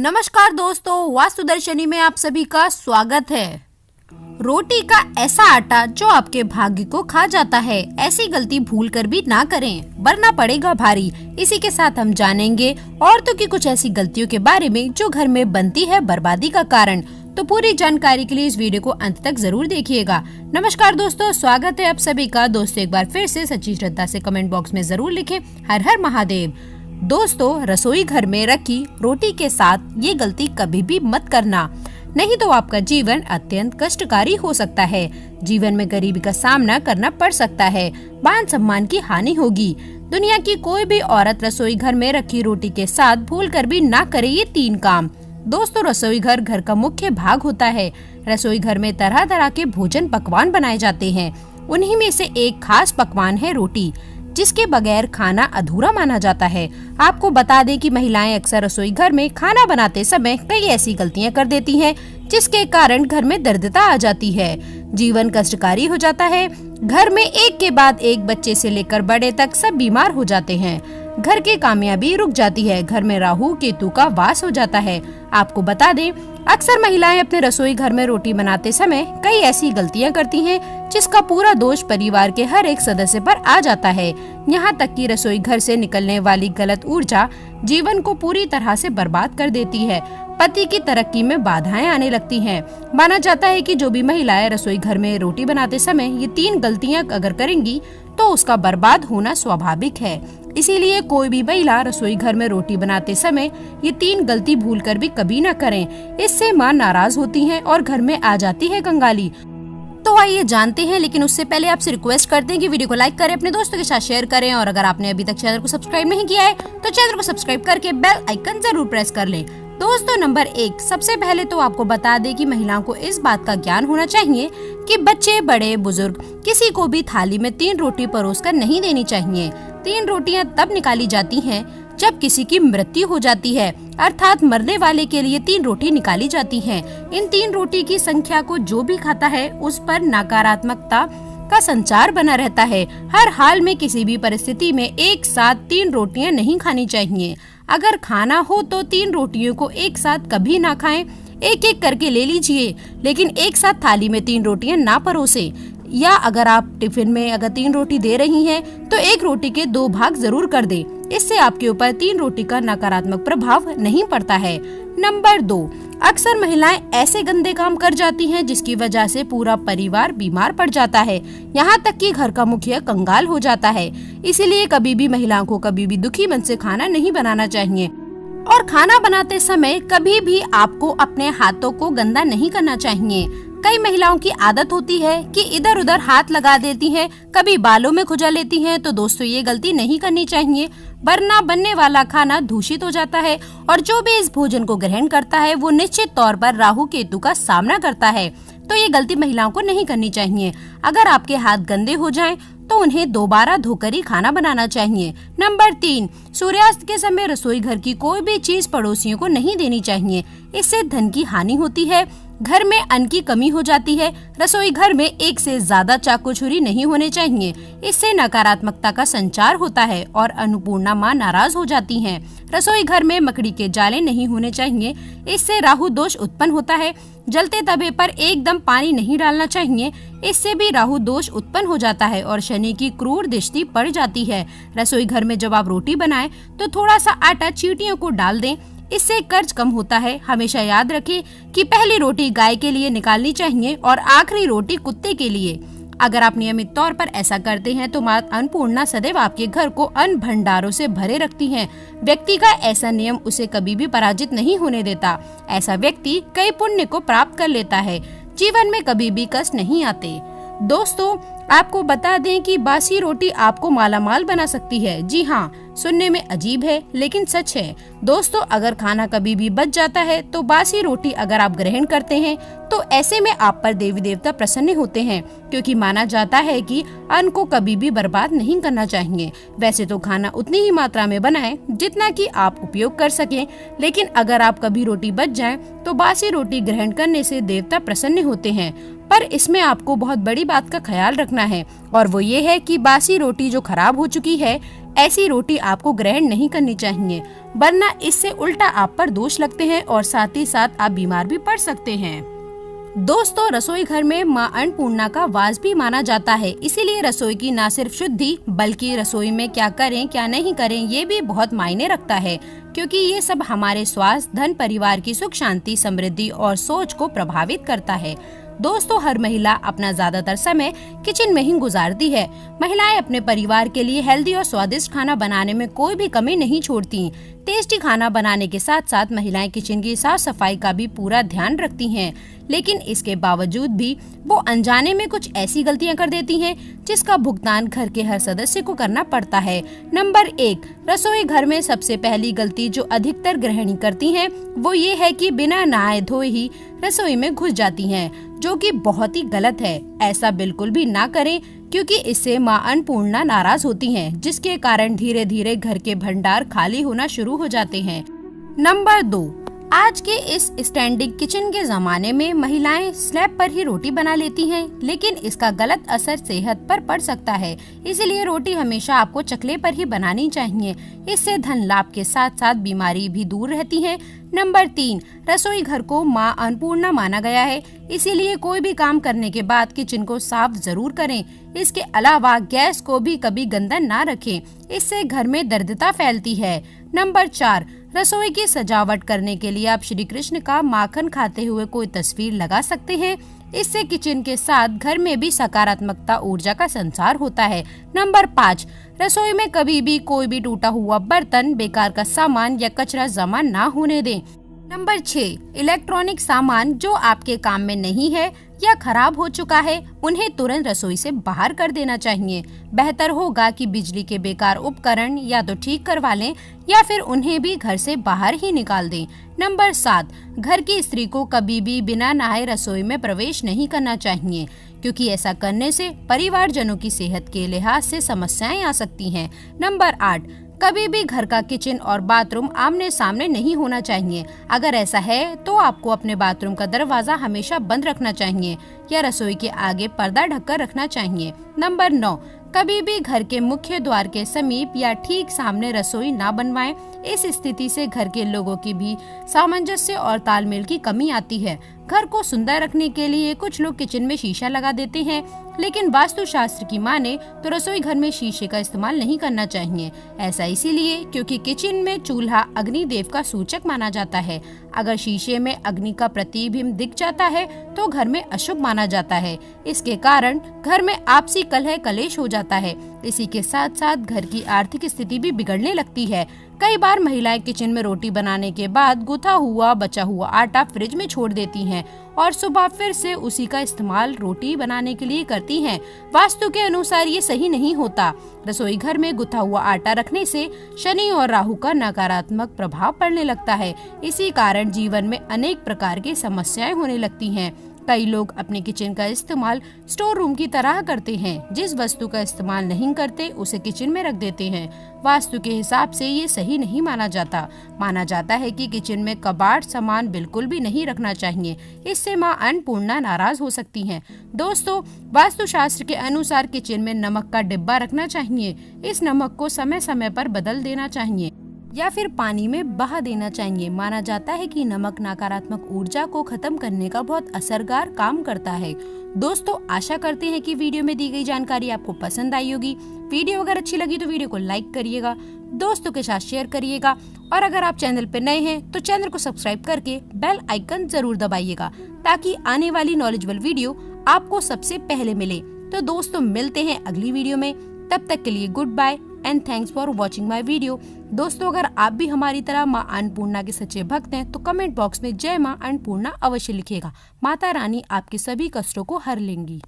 नमस्कार दोस्तों, वास्तु दर्शनी में आप सभी का स्वागत है। रोटी का ऐसा आटा जो आपके भाग्य को खा जाता है, ऐसी गलती भूल कर भी ना करें वरना पड़ेगा भारी। इसी के साथ हम जानेंगे औरतों की कुछ ऐसी गलतियों के बारे में जो घर में बनती है बर्बादी का कारण। तो पूरी जानकारी के लिए इस वीडियो को अंत तक जरूर देखिएगा। नमस्कार दोस्तों, स्वागत है आप सभी का। दोस्तों एक बार फिर से सच्ची श्रद्धा से कमेंट बॉक्स में जरूर लिखें हर हर महादेव। दोस्तों, रसोई घर में रखी रोटी के साथ ये गलती कभी भी मत करना, नहीं तो आपका जीवन अत्यंत कष्टकारी हो सकता है। जीवन में गरीबी का सामना करना पड़ सकता है, मान सम्मान की हानि होगी। दुनिया की कोई भी औरत रसोई घर में रखी रोटी के साथ भूल कर भी ना करे ये 3 काम। दोस्तों, रसोई घर घर का मुख्य भाग होता है। रसोई घर में तरह तरह के भोजन पकवान बनाए जाते हैं। उन्हीं में से एक खास पकवान है रोटी, जिसके बगैर खाना अधूरा माना जाता है। आपको बता दें कि महिलाएं अक्सर रसोई घर में खाना बनाते समय कई ऐसी गलतियां कर देती हैं, जिसके कारण घर में दरिद्रता आ जाती है, जीवन कष्टकारी हो जाता है। घर में एक के बाद एक बच्चे से लेकर बड़े तक सब बीमार हो जाते हैं। घर की कामयाबी रुक जाती है। घर में राहु केतु का वास हो जाता है। आपको बता दें, अक्सर महिलाएं अपने रसोई घर में रोटी बनाते समय कई ऐसी गलतियां करती हैं, जिसका पूरा दोष परिवार के हर एक सदस्य पर आ जाता है। यहाँ तक कि रसोई घर से निकलने वाली गलत ऊर्जा जीवन को पूरी तरह से बर्बाद कर देती है। पति की तरक्की में बाधाएं आने लगती हैं। माना जाता है कि जो भी महिलाएं रसोई घर में रोटी बनाते समय ये 3 गलतियां अगर करेंगी तो उसका बर्बाद होना स्वाभाविक है। इसीलिए कोई भी महिला रसोई घर में रोटी बनाते समय ये 3 गलती भूलकर भी कभी न करें। इससे मां नाराज होती है और घर में आ जाती है कंगाली। तो आइए जानते हैं, लेकिन उससे पहले आपसे रिक्वेस्ट करते हैं कि वीडियो को लाइक करें, अपने दोस्तों के साथ शेयर करें, और अगर आपने अभी तक चैनल को सब्सक्राइब नहीं किया है तो चैनल को सब्सक्राइब करके बेल आइकन जरूर प्रेस कर लें। दोस्तों, नंबर 1, सबसे पहले तो आपको बता दें कि महिलाओं को इस बात का ज्ञान होना चाहिए कि बच्चे, बड़े, बुजुर्ग किसी को भी थाली में 3 रोटी परोसकर नहीं देनी चाहिए। 3 रोटियां तब निकाली जाती हैं जब किसी की मृत्यु हो जाती है, अर्थात मरने वाले के लिए 3 रोटी निकाली जाती हैं। इन 3 रोटी की संख्या को जो भी खाता है उस पर नकारात्मकता का संचार बना रहता है। हर हाल में किसी भी परिस्थिति में एक साथ 3 रोटियां नहीं खानी चाहिए। अगर खाना हो तो 3 रोटियों को एक साथ कभी ना खाएं, एक एक करके ले लीजिए, लेकिन एक साथ थाली में 3 रोटियां ना परोसे। या अगर आप टिफिन में अगर 3 रोटी दे रही हैं तो 1 रोटी के 2 भाग जरूर कर दे। इससे आपके ऊपर 3 रोटी का नकारात्मक प्रभाव नहीं पड़ता है। नंबर 2, अक्सर महिलाएं ऐसे गंदे काम कर जाती हैं जिसकी वजह से पूरा परिवार बीमार पड़ जाता है, यहाँ तक कि घर का मुखिया कंगाल हो जाता है। इसीलिए कभी भी महिलाओं को कभी भी दुखी मन से खाना नहीं बनाना चाहिए, और खाना बनाते समय कभी भी आपको अपने हाथों को गंदा नहीं करना चाहिए। कई महिलाओं की आदत होती है कि इधर उधर हाथ लगा देती हैं, कभी बालों में खुजा लेती हैं। तो दोस्तों, ये गलती नहीं करनी चाहिए, वरना बनने वाला खाना दूषित हो जाता है, और जो भी इस भोजन को ग्रहण करता है वो निश्चित तौर पर राहु केतु का सामना करता है। तो ये गलती महिलाओं को नहीं करनी चाहिए। अगर आपके हाथ गंदे हो जाएं तो उन्हें दोबारा धोकर ही खाना बनाना चाहिए। नंबर 3, सूर्यास्त के समय रसोई घर की कोई भी चीज पड़ोसियों को नहीं देनी चाहिए। इससे धन की हानि होती है, घर में अन्न की कमी हो जाती है। रसोई घर में एक से ज्यादा चाकू छुरी नहीं होने चाहिए। इससे नकारात्मकता का संचार होता है और अन्नपूर्णा मां नाराज हो जाती हैं। रसोई घर में मकड़ी के जाले नहीं होने चाहिए। इससे राहु दोष उत्पन्न होता है। जलते तवे पर एकदम पानी नहीं डालना चाहिए। इससे भी राहु दोष उत्पन्न हो जाता है और शनि की क्रूर दृष्टि पड़ जाती है। रसोई घर में जब आप रोटी बनाएं तो थोड़ा सा आटा चींटियों को डाल दें, इससे कर्ज कम होता है। हमेशा याद रखें कि पहली रोटी गाय के लिए निकालनी चाहिए और आखिरी रोटी कुत्ते के लिए। अगर आप नियमित तौर पर ऐसा करते हैं तो मां अन्नपूर्णा सदैव आपके घर को अन्न भंडारों से भरे रखती हैं। व्यक्ति का ऐसा नियम उसे कभी भी पराजित नहीं होने देता। ऐसा व्यक्ति कई पुण्य को प्राप्त कर लेता है। जीवन में कभी भी कष्ट नहीं आते। दोस्तों, आपको बता दें कि बासी रोटी आपको मालामाल बना सकती है। जी हाँ, सुनने में अजीब है लेकिन सच है। दोस्तों, अगर खाना कभी भी बच जाता है तो बासी रोटी अगर आप ग्रहण करते हैं तो ऐसे में आप पर देवी देवता प्रसन्न होते हैं, क्योंकि माना जाता है कि अन्न को कभी भी बर्बाद नहीं करना चाहिए। वैसे तो खाना उतनी ही मात्रा में बनाएं जितना कि आप उपयोग कर सकें, लेकिन अगर आप कभी रोटी बच जाए तो बासी रोटी ग्रहण करने से देवता प्रसन्न होते हैं। पर इसमें आपको बहुत बड़ी बात का ख्याल रखना है, और वो ये है कि बासी रोटी जो खराब हो चुकी है ऐसी रोटी आपको ग्रहण नहीं करनी चाहिए, वरना इससे उल्टा आप पर दोष लगते हैं और साथ ही साथ आप बीमार भी पड़ सकते हैं। दोस्तों, रसोई घर में मां अन्नपूर्णा का वास भी माना जाता है, इसीलिए रसोई की न सिर्फ शुद्धि बल्कि रसोई में क्या करें क्या नहीं करें ये भी बहुत मायने रखता है, क्योंकि ये सब हमारे स्वास्थ्य, धन, परिवार की सुख शांति, समृद्धि और सोच को प्रभावित करता है। दोस्तों, हर महिला अपना ज्यादातर समय किचन में ही गुजारती है। महिलाएं अपने परिवार के लिए हेल्दी और स्वादिष्ट खाना बनाने में कोई भी कमी नहीं छोड़ती। टेस्टी खाना बनाने के साथ साथ महिलाएं किचन की साफ सफाई का भी पूरा ध्यान रखती हैं, लेकिन इसके बावजूद भी वो अनजाने में कुछ ऐसी गलतियां कर देती हैं जिसका भुगतान घर के हर सदस्य को करना पड़ता है। नंबर 1, रसोई घर में सबसे पहली गलती जो अधिकतर गृहिणी करती हैं वो ये है कि बिना नहाए धोए ही रसोई में घुस जाती हैं, जो कि बहुत ही गलत है। ऐसा बिल्कुल भी ना करें, क्योंकि इससे मां अन्नपूर्णा नाराज होती हैं, जिसके कारण धीरे धीरे घर के भंडार खाली होना शुरू हो जाते हैं। नंबर 2, आज के इस स्टैंडिंग किचन के जमाने में महिलाएं स्लैब पर ही रोटी बना लेती हैं, लेकिन इसका गलत असर सेहत पर पड़ सकता है। इसलिए रोटी हमेशा आपको चकले पर ही बनानी चाहिए। इससे धन लाभ के साथ साथ बीमारी भी दूर रहती है। नंबर 3, रसोई घर को मां अन्नपूर्णा माना गया है, इसीलिए कोई भी काम करने के बाद किचन को साफ जरूर करें। इसके अलावा गैस को भी कभी गंदा ना रखें, इससे घर में दरिद्रता फैलती है। नंबर 4, रसोई की सजावट करने के लिए आप श्री कृष्ण का माखन खाते हुए कोई तस्वीर लगा सकते हैं। इससे किचन के साथ घर में भी सकारात्मकता ऊर्जा का संचार होता है। नंबर 5, रसोई में कभी भी कोई भी टूटा हुआ बर्तन, बेकार का सामान या कचरा जमा ना होने दें। नंबर 6, इलेक्ट्रॉनिक सामान जो आपके काम में नहीं है या खराब हो चुका है उन्हें तुरंत रसोई से बाहर कर देना चाहिए। बेहतर होगा कि बिजली के बेकार उपकरण या तो ठीक करवा लें या फिर उन्हें भी घर से बाहर ही निकाल दें। नंबर 7, घर की स्त्री को कभी भी बिना नहाए रसोई में प्रवेश नहीं करना चाहिए, क्योंकि ऐसा करने से परिवारजनों की सेहत के लिहाज से समस्याएं आ सकती हैं। नंबर 8, कभी भी घर का किचन और बाथरूम आमने सामने नहीं होना चाहिए। अगर ऐसा है तो आपको अपने बाथरूम का दरवाजा हमेशा बंद रखना चाहिए या रसोई के आगे पर्दा ढककर रखना चाहिए। नंबर 9, कभी भी घर के मुख्य द्वार के समीप या ठीक सामने रसोई ना बनवाएं। इस स्थिति से घर के लोगों की भी सामंजस्य और तालमेल की कमी आती है। घर को सुंदर रखने के लिए कुछ लोग किचन में शीशा लगा देते हैं, लेकिन वास्तुशास्त्र की माने तो रसोई घर में शीशे का इस्तेमाल नहीं करना चाहिए। ऐसा इसीलिए क्योंकि किचन में चूल्हा अग्निदेव का सूचक माना जाता है। अगर शीशे में अग्नि का प्रतिबिंब दिख जाता है तो घर में अशुभ माना जाता है। इसके कारण घर में आपसी कलह कलेश हो जाता है। इसी के साथ साथ घर की आर्थिक स्थिति भी बिगड़ने लगती है। कई बार महिलाएं किचन में रोटी बनाने के बाद गुथा हुआ बचा हुआ आटा फ्रिज में छोड़ देती हैं और सुबह फिर से उसी का इस्तेमाल रोटी बनाने के लिए करती हैं। वास्तु के अनुसार ये सही नहीं होता। रसोई घर में गुथा हुआ आटा रखने से शनि और राहु का नकारात्मक प्रभाव पड़ने लगता है। इसी कारण जीवन में अनेक प्रकार की समस्याएं होने लगती हैं। कई लोग अपने किचन का इस्तेमाल स्टोर रूम की तरह करते हैं। जिस वस्तु का इस्तेमाल नहीं करते उसे किचन में रख देते हैं। वास्तु के हिसाब से ये सही नहीं माना जाता। माना जाता है कि किचन में कबाड़ सामान बिल्कुल भी नहीं रखना चाहिए। इससे मां अन्नपूर्णा नाराज हो सकती हैं। दोस्तों, वास्तुशास्त्र के अनुसार किचन में नमक का डिब्बा रखना चाहिए। इस नमक को समय समय पर बदल देना चाहिए या फिर पानी में बहा देना चाहिए। माना जाता है कि नमक नकारात्मक ऊर्जा को खत्म करने का बहुत असरदार काम करता है। दोस्तों, आशा करते हैं कि वीडियो में दी गई जानकारी आपको पसंद आई होगी। वीडियो अगर अच्छी लगी तो वीडियो को लाइक करिएगा, दोस्तों के साथ शेयर करिएगा और अगर आप चैनल पे नए हैं तो चैनल को सब्सक्राइब करके बेल आइकन जरूर दबाइएगा, ताकि आने वाली नॉलेजेबल वीडियो आपको सबसे पहले मिले। तो दोस्तों, मिलते हैं अगली वीडियो में। तब तक के लिए good bye and thanks for watching my video. दोस्तों, अगर आप भी हमारी तरह मां अन्नपूर्णा के सच्चे भक्त हैं तो कमेंट बॉक्स में जय मां अन्नपूर्णा अवश्य लिखिएगा। माता रानी आपके सभी कष्टों को हर लेंगी।